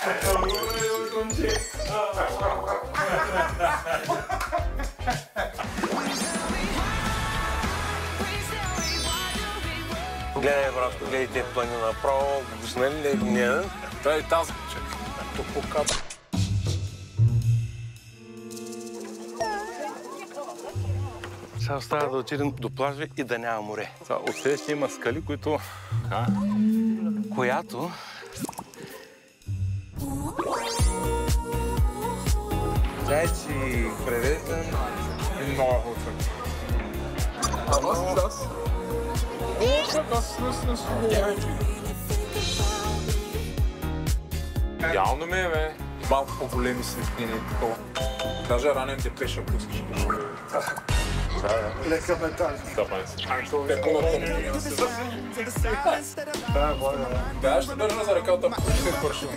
Гледай, братко, гледай те плани направо, госнали ли не? Това е тази, чек. Топоката. Сега остава да отидем до плажа и да няма море. Откъде ще има скали, които... Която... Зайци, превезен и много хубаво. Идеално ми е, бе. Малко по-големи светлини и такова. Даже ранен депеша пускаш. Лека метал. Да, ще държа за ръката, ще свършим.